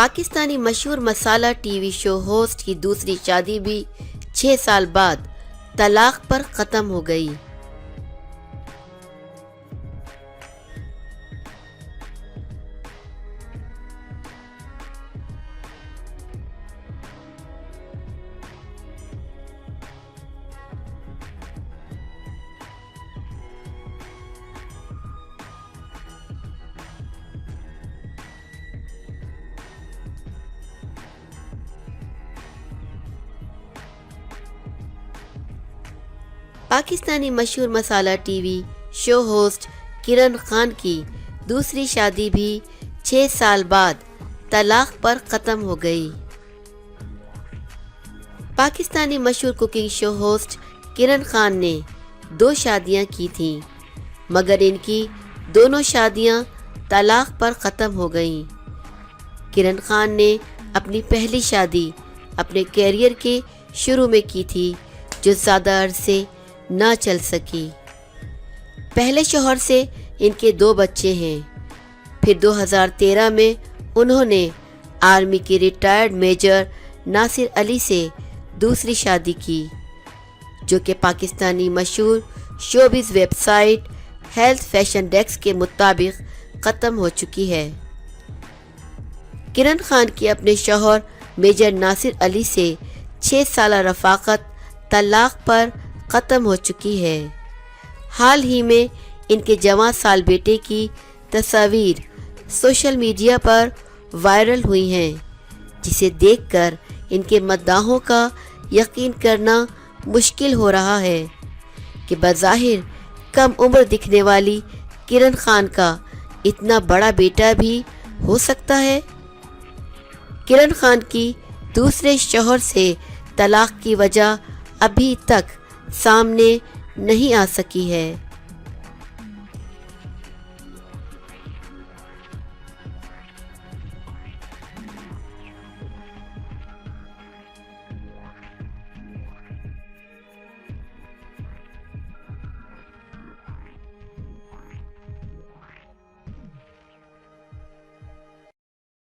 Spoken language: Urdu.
پاکستانی مشہور مسالہ ٹی وی شو ہوسٹ کی دوسری شادی بھی 6 سال بعد طلاق پر ختم ہو گئی۔ پاکستانی مشہور مسالہ ٹی وی شو ہوسٹ کرن خان کی دوسری شادی بھی 6 سال بعد طلاق پر ختم ہو گئی۔ پاکستانی مشہور کوکنگ شو ہوسٹ کرن خان نے 2 شادیاں کی تھیں، مگر ان کی دونوں شادیاں طلاق پر ختم ہو گئیں۔ کرن خان نے اپنی پہلی شادی اپنے کیریئر کے شروع میں کی تھی، جو زیادہ عرصے نہ چل سکی۔ پہلے شوہر سے ان کے 2 بچے ہیں۔ پھر 2013 میں انہوں نے آرمی کے ریٹائرڈ میجر ناصر علی سے دوسری شادی کی، جو کہ پاکستانی مشہور showbiz website health fashion desk کے مطابق ختم ہو چکی ہے۔ کرن خان کی اپنے شوہر میجر ناصر علی سے 6 سالہ رفاقت طلاق پر ختم ہو چکی ہے۔ حال ہی میں ان کے جوان سال بیٹے کی تصاویر سوشل میڈیا پر وائرل ہوئی ہیں، جسے دیکھ کر ان کے مداحوں کا یقین کرنا مشکل ہو رہا ہے کہ بظاہر کم عمر دکھنے والی کرن خان کا اتنا بڑا بیٹا بھی ہو سکتا ہے۔ کرن خان کی دوسرے شوہر سے طلاق کی وجہ ابھی تک سامنے نہیں آ سکی ہے۔